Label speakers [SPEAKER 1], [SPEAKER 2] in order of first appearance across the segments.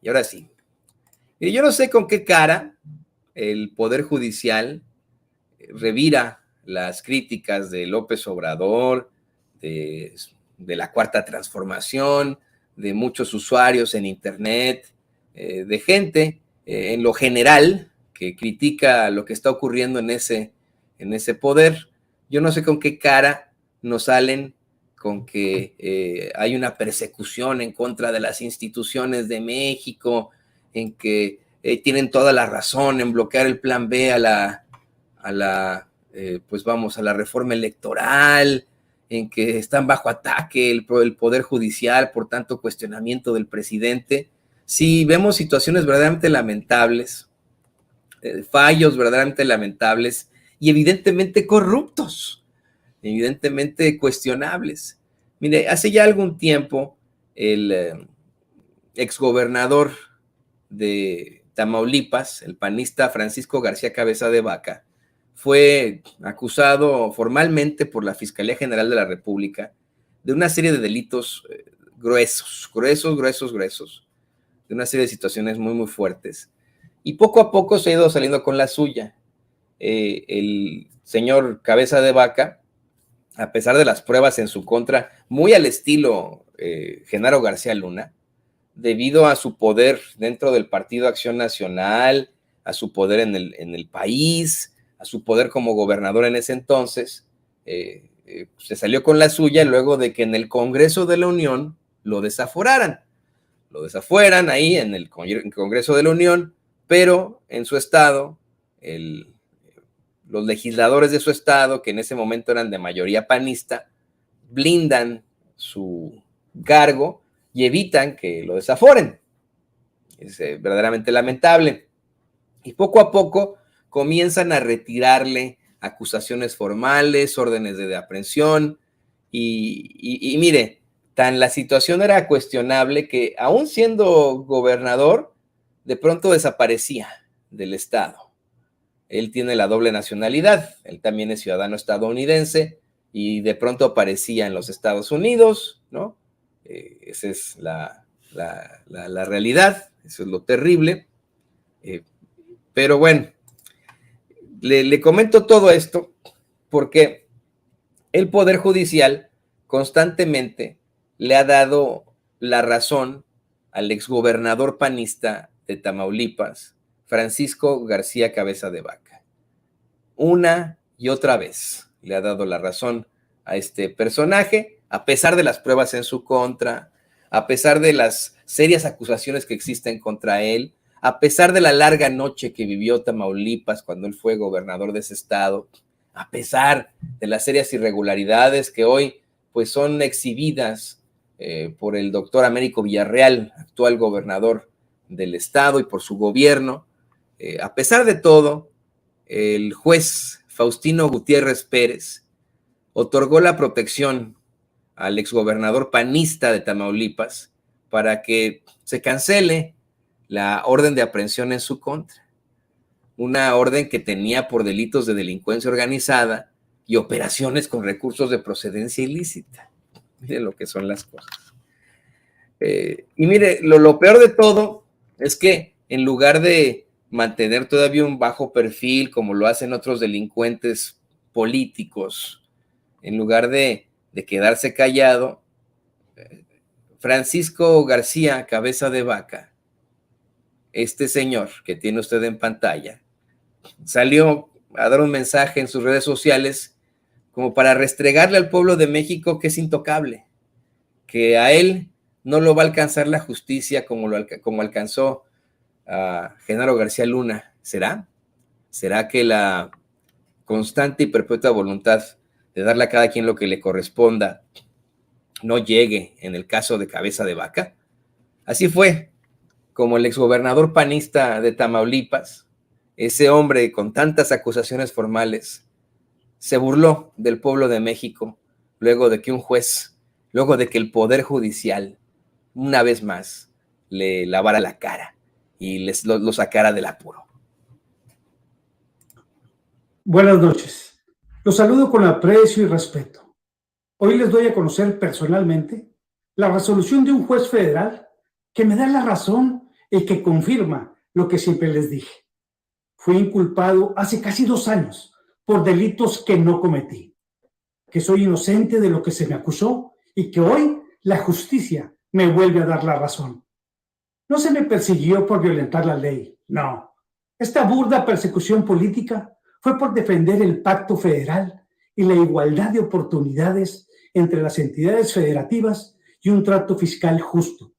[SPEAKER 1] Y ahora sí. Y yo no sé con qué cara el Poder Judicial revira las críticas de López Obrador, de la Cuarta Transformación, de muchos usuarios en Internet, de gente en lo general que critica lo que está ocurriendo en ese poder. Yo no sé con qué cara nos salen con que hay una persecución en contra de las instituciones de México, en que tienen toda la razón en bloquear el plan B a la reforma electoral, en que están bajo ataque el Poder Judicial por tanto cuestionamiento del presidente. Sí, vemos situaciones verdaderamente lamentables, fallos verdaderamente lamentables y evidentemente corruptos, evidentemente cuestionables. Mire, hace ya algún tiempo el exgobernador de Tamaulipas, el panista Francisco García Cabeza de Vaca, fue acusado formalmente por la Fiscalía General de la República de una serie de delitos gruesos, de una serie de situaciones muy, muy fuertes. Y poco a poco se ha ido saliendo con la suya. El señor Cabeza de Vaca, a pesar de las pruebas en su contra, muy al estilo Genaro García Luna, debido a su poder dentro del Partido Acción Nacional, a su poder en el país, a su poder como gobernador en ese entonces, se salió con la suya luego de que en el Congreso de la Unión lo desaforaran. Lo desafueran ahí en el Congreso de la Unión, pero en su estado, los legisladores de su estado, que en ese momento eran de mayoría panista, blindan su cargo y evitan que lo desaforen. Es verdaderamente lamentable. Y poco a poco comienzan a retirarle acusaciones formales, órdenes de aprehensión. Y mire, la situación era cuestionable que aún siendo gobernador, de pronto desaparecía del estado. Él tiene la doble nacionalidad, él también es ciudadano estadounidense y de pronto aparecía en los Estados Unidos, ¿no? Esa es la realidad, eso es lo terrible. Pero bueno, le comento todo esto porque el Poder Judicial constantemente le ha dado la razón al exgobernador panista de Tamaulipas, Francisco García Cabeza de Vaca. Una y otra vez le ha dado la razón a este personaje, a pesar de las pruebas en su contra, a pesar de las serias acusaciones que existen contra él, a pesar de la larga noche que vivió Tamaulipas cuando él fue gobernador de ese estado, a pesar de las serias irregularidades que hoy pues son exhibidas por el doctor Américo Villarreal, actual gobernador del estado, y por su gobierno, a pesar de todo, el juez Faustino Gutiérrez Pérez otorgó la protección al exgobernador panista de Tamaulipas para que se cancele la orden de aprehensión en su contra. Una orden que tenía por delitos de delincuencia organizada y operaciones con recursos de procedencia ilícita. Miren lo que son las cosas. Y mire, lo peor de todo es que en lugar de mantener todavía un bajo perfil como lo hacen otros delincuentes políticos, en lugar de quedarse callado, Francisco García Cabeza de Vaca, este señor que tiene usted en pantalla, salió a dar un mensaje en sus redes sociales como para restregarle al pueblo de México que es intocable, que a él no lo va a alcanzar la justicia como alcanzó a Genaro García Luna. ¿Será? ¿Será que la constante y perpetua voluntad de darle a cada quien lo que le corresponda no llegue en el caso de Cabeza de Vaca? Así fue como el exgobernador panista de Tamaulipas, ese hombre con tantas acusaciones formales, se burló del pueblo de México luego de que un juez, luego de que el Poder Judicial, una vez más, le lavara la cara y lo sacara del apuro.
[SPEAKER 2] Buenas noches. Los saludo con aprecio y respeto. Hoy les doy a conocer personalmente la resolución de un juez federal que me da la razón y que confirma lo que siempre les dije. Fui inculpado hace casi 2 años por delitos que no cometí, que soy inocente de lo que se me acusó y que hoy la justicia me vuelve a dar la razón. No se me persiguió por violentar la ley, no. Esta burda persecución política fue por defender el pacto federal y la igualdad de oportunidades entre las entidades federativas y un trato fiscal justo.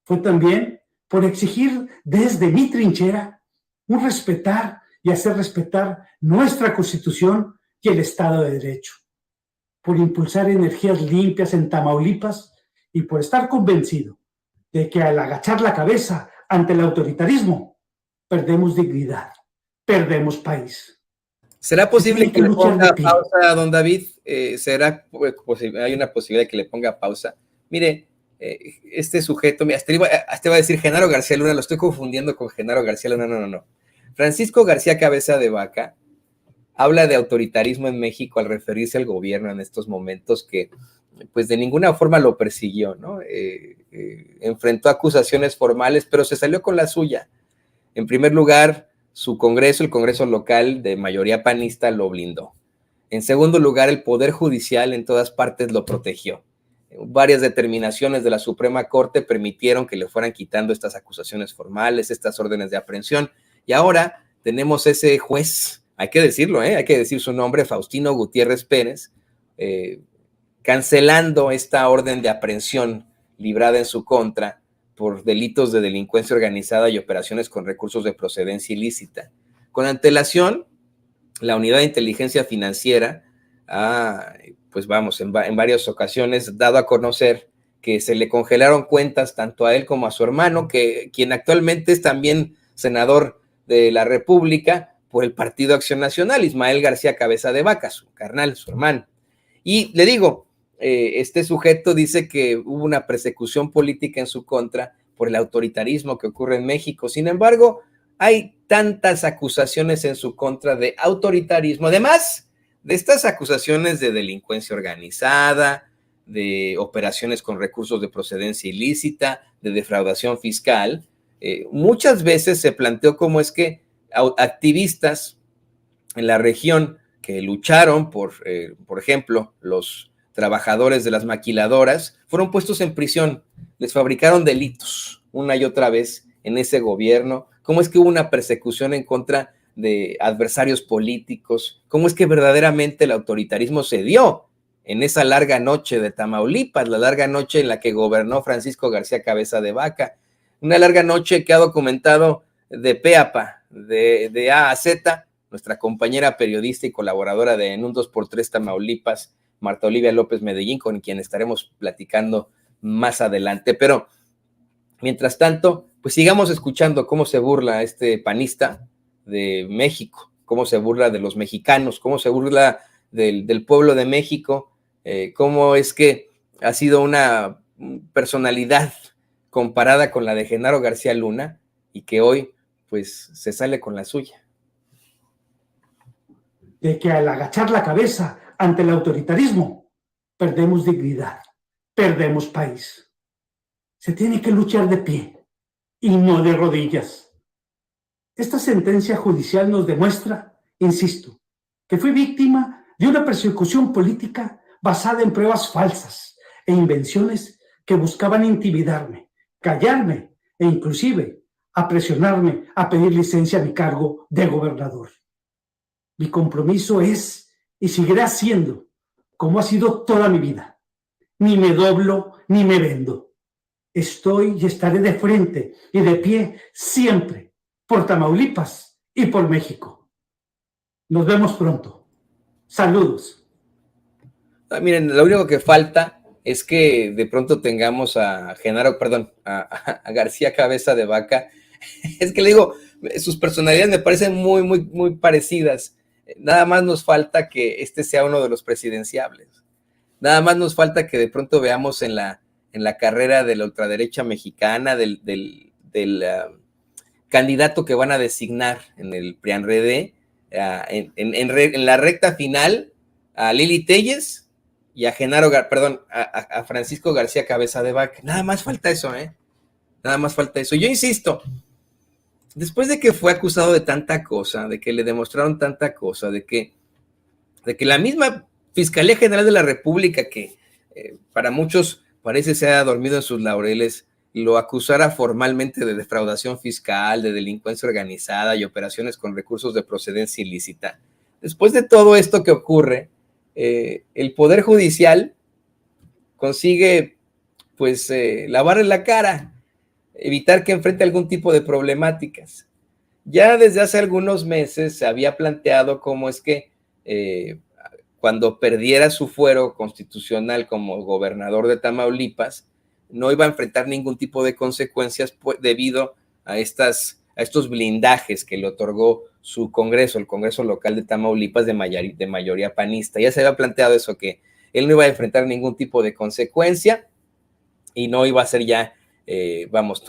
[SPEAKER 2] Fue también por exigir desde mi trinchera un respetar y hacer respetar nuestra Constitución y el Estado de Derecho, por impulsar energías limpias en Tamaulipas y por estar convencido de que al agachar la cabeza ante el autoritarismo, perdemos dignidad, perdemos país.
[SPEAKER 1] ¿Será posible que le ponga pausa, don David? Hay una posibilidad de que le ponga pausa. Mire, este sujeto, mira, hasta iba a decir Genaro García Luna, lo estoy confundiendo con Genaro García Luna, no. Francisco García Cabeza de Vaca habla de autoritarismo en México al referirse al gobierno en estos momentos que, pues, de ninguna forma lo persiguió, ¿no? Enfrentó acusaciones formales, pero se salió con la suya. En primer lugar, su Congreso, el Congreso local de mayoría panista, lo blindó. En segundo lugar, el Poder Judicial en todas partes lo protegió. Varias determinaciones de la Suprema Corte permitieron que le fueran quitando estas acusaciones formales, estas órdenes de aprehensión. Y ahora tenemos ese juez, hay que decirlo, hay que decir su nombre, Faustino Gutiérrez Pérez, cancelando esta orden de aprehensión librada en su contra por delitos de delincuencia organizada y operaciones con recursos de procedencia ilícita. Con antelación, la Unidad de Inteligencia Financiera pues vamos, en varias ocasiones dado a conocer que se le congelaron cuentas tanto a él como a su hermano, quien actualmente es también senador de la República por el Partido Acción Nacional, Ismael García Cabeza de Vaca, su carnal, su hermano. Y le digo, este sujeto dice que hubo una persecución política en su contra por el autoritarismo que ocurre en México. Sin embargo, hay tantas acusaciones en su contra de autoritarismo, además de estas acusaciones de delincuencia organizada, de operaciones con recursos de procedencia ilícita, de defraudación fiscal. Muchas veces se planteó cómo es que activistas en la región que lucharon por ejemplo, los trabajadores de las maquiladoras, fueron puestos en prisión, les fabricaron delitos una y otra vez en ese gobierno, cómo es que hubo una persecución en contra de adversarios políticos, cómo es que verdaderamente el autoritarismo se dio en esa larga noche de Tamaulipas, la larga noche en la que gobernó Francisco García Cabeza de Vaca, una larga noche que ha documentado de pe a pa, de A a Z, nuestra compañera periodista y colaboradora de En un 2x3 Tamaulipas, Marta Olivia López Medellín, con quien estaremos platicando más adelante. Pero, mientras tanto, pues sigamos escuchando cómo se burla este panista de México, cómo se burla de los mexicanos, cómo se burla del pueblo de México, cómo es que ha sido una personalidad comparada con la de Genaro García Luna y que hoy, pues, se sale con la suya.
[SPEAKER 2] De que al agachar la cabeza ante el autoritarismo, perdemos dignidad, perdemos país. Se tiene que luchar de pie y no de rodillas. Esta sentencia judicial nos demuestra, insisto, que fui víctima de una persecución política basada en pruebas falsas e invenciones que buscaban intimidarme, callarme e inclusive a presionarme a pedir licencia a mi cargo de gobernador. Mi compromiso es y seguirá siendo como ha sido toda mi vida. Ni me doblo ni me vendo. Estoy y estaré de frente y de pie siempre por Tamaulipas y por México. Nos vemos pronto. Saludos.
[SPEAKER 1] Miren, lo único que falta es que de pronto tengamos a García Cabeza de Vaca. Es que le digo, sus personalidades me parecen muy, muy, muy parecidas. Nada más nos falta que este sea uno de los presidenciables. Nada más nos falta que de pronto veamos en la carrera de la ultraderecha mexicana, del candidato que van a designar en el PRIAN-RD, en la recta final, a Lili Téllez y a a Francisco García Cabeza de Vaca. Nada más falta eso, Nada más falta eso. Yo insisto, después de que fue acusado de tanta cosa, de que le demostraron tanta cosa, de que la misma Fiscalía General de la República, que para muchos parece se ha dormido en sus laureles, lo acusara formalmente de defraudación fiscal, de delincuencia organizada y operaciones con recursos de procedencia ilícita. Después de todo esto que ocurre, el Poder Judicial consigue pues lavarle la cara, evitar que enfrente algún tipo de problemáticas. Ya desde hace algunos meses se había planteado cómo es que cuando perdiera su fuero constitucional como gobernador de Tamaulipas, no iba a enfrentar ningún tipo de consecuencias debido a estos blindajes que le otorgó su Congreso, el Congreso local de Tamaulipas de mayoría panista. Ya se había planteado eso, que él no iba a enfrentar ningún tipo de consecuencia y no iba a ser ya,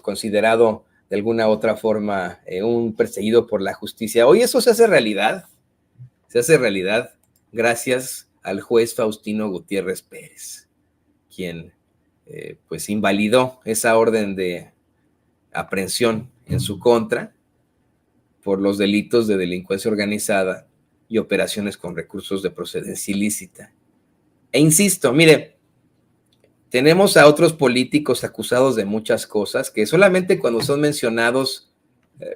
[SPEAKER 1] considerado de alguna otra forma un perseguido por la justicia. Hoy eso se hace realidad gracias al juez Faustino Gutiérrez Pérez, quien pues invalidó esa orden de aprehensión en su contra por los delitos de delincuencia organizada y operaciones con recursos de procedencia ilícita. E insisto, mire, tenemos a otros políticos acusados de muchas cosas que solamente cuando son mencionados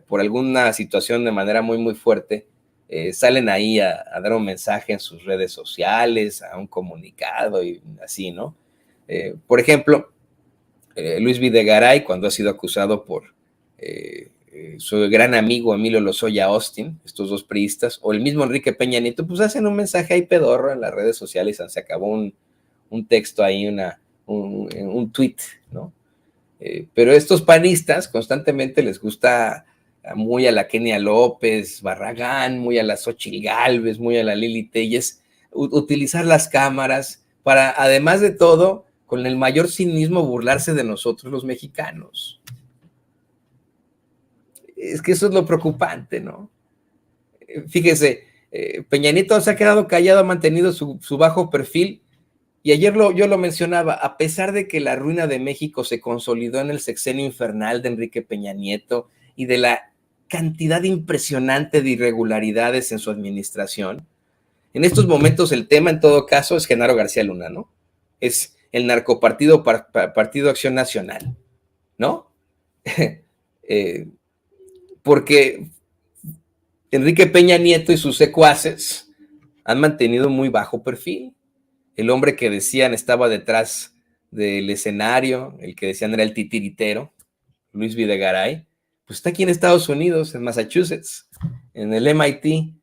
[SPEAKER 1] por alguna situación de manera muy, muy fuerte, salen ahí a dar un mensaje en sus redes sociales, a un comunicado y así, ¿no? Por ejemplo, Luis Videgaray, cuando ha sido acusado por su gran amigo Emilio Lozoya Austin, estos dos priistas, o el mismo Enrique Peña Nieto, pues hacen un mensaje ahí pedorro en las redes sociales, se acabó un texto ahí, un tweet, ¿no? Pero estos panistas constantemente les gusta muy a la Kenia López, Barragán, muy a la Xóchitl Gálvez, muy a la Lili Telles, utilizar las cámaras para, además de todo, con el mayor cinismo, burlarse de nosotros los mexicanos. Es que eso es lo preocupante, ¿no? Fíjese, Peña Nieto se ha quedado callado, ha mantenido su bajo perfil, y ayer yo lo mencionaba, a pesar de que la ruina de México se consolidó en el sexenio infernal de Enrique Peña Nieto y de la cantidad impresionante de irregularidades en su administración, en estos momentos el tema en todo caso es Genaro García Luna, ¿no? Es el narcopartido Partido Acción Nacional, ¿no? Porque Enrique Peña Nieto y sus secuaces han mantenido muy bajo perfil. El hombre que decían estaba detrás del escenario, el que decían era el titiritero, Luis Videgaray, pues está aquí en Estados Unidos, en Massachusetts, en el MIT,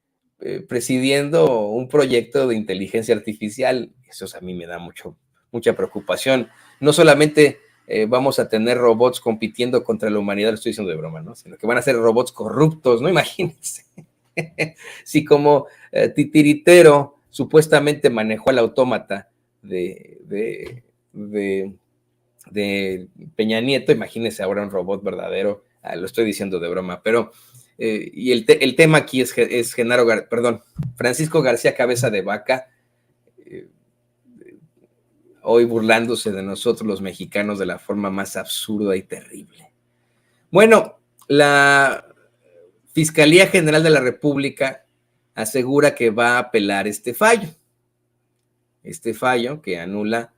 [SPEAKER 1] presidiendo un proyecto de inteligencia artificial. Eso a mí me da mucha preocupación. No solamente vamos a tener robots compitiendo contra la humanidad, lo estoy diciendo de broma, ¿no? Sino que van a ser robots corruptos, ¿no? Imagínense. Si como titiritero supuestamente manejó al autómata de Peña Nieto, imagínense ahora un robot verdadero. Lo estoy diciendo de broma, pero y el tema aquí es Francisco García Cabeza de Vaca, hoy burlándose de nosotros los mexicanos de la forma más absurda y terrible. Bueno, la Fiscalía General de la República asegura que va a apelar este fallo que anula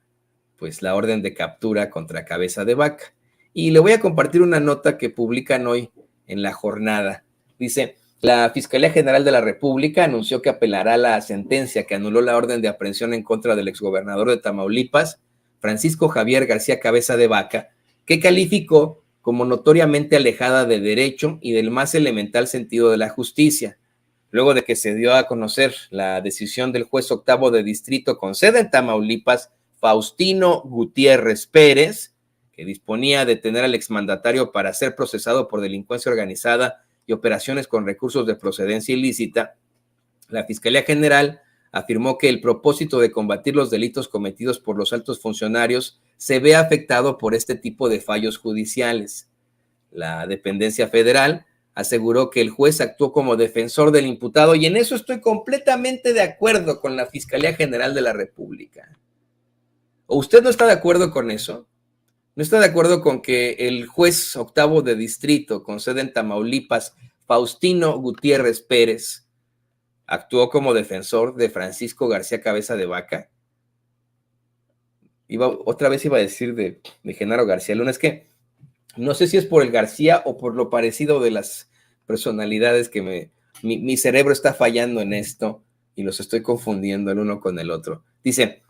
[SPEAKER 1] pues la orden de captura contra Cabeza de Vaca. Y le voy a compartir una nota que publican hoy en La Jornada. Dice, la Fiscalía General de la República anunció que apelará la sentencia que anuló la orden de aprehensión en contra del exgobernador de Tamaulipas, Francisco Javier García Cabeza de Vaca, que calificó como notoriamente alejada de derecho y del más elemental sentido de la justicia, luego de que se dio a conocer la decisión del juez octavo de distrito con sede en Tamaulipas, Faustino Gutiérrez Pérez, que disponía de detener al exmandatario para ser procesado por delincuencia organizada y operaciones con recursos de procedencia ilícita. La Fiscalía General afirmó que el propósito de combatir los delitos cometidos por los altos funcionarios se ve afectado por este tipo de fallos judiciales. La dependencia federal aseguró que el juez actuó como defensor del imputado, y en eso estoy completamente de acuerdo con la Fiscalía General de la República. ¿O usted no está de acuerdo con eso? no está de acuerdo con que el juez octavo de distrito con sede en Tamaulipas, Faustino Gutiérrez Pérez, actuó como defensor de Francisco García Cabeza de Vaca. Otra vez iba a decir de Genaro García Luna, es que no sé si es por el García o por lo parecido de las personalidades que mi cerebro está fallando en esto y los estoy confundiendo el uno con el otro. Dice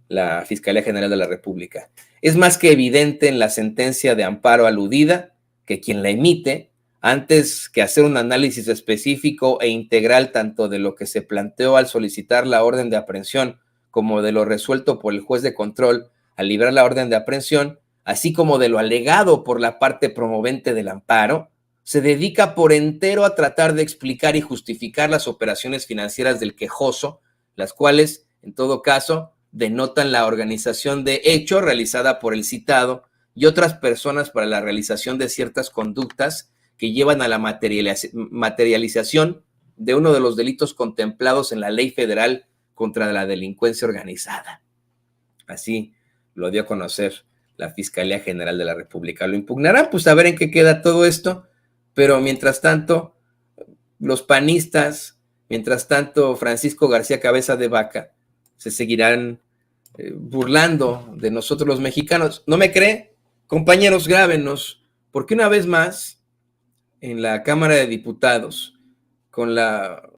[SPEAKER 1] la Fiscalía General de la República: es más que evidente en la sentencia de amparo aludida que quien la emite, antes que hacer un análisis específico e integral tanto de lo que se planteó al solicitar la orden de aprehensión como de lo resuelto por el juez de control al librar la orden de aprehensión, así como de lo alegado por la parte promovente del amparo, se dedica por entero a tratar de explicar y justificar las operaciones financieras del quejoso, las cuales, en todo caso, denotan la organización de hecho realizada por el citado y otras personas para la realización de ciertas conductas que llevan a la materialización de uno de los delitos contemplados en la Ley Federal contra la Delincuencia Organizada. Así lo dio a conocer la Fiscalía General de la República. Lo impugnarán, pues a ver en qué queda todo esto, pero mientras tanto, los panistas, mientras tanto, Francisco García Cabeza de Vaca, se seguirán burlando de nosotros los mexicanos. ¿No me cree? Compañeros, grábenos, porque una vez más, en la Cámara de Diputados, con la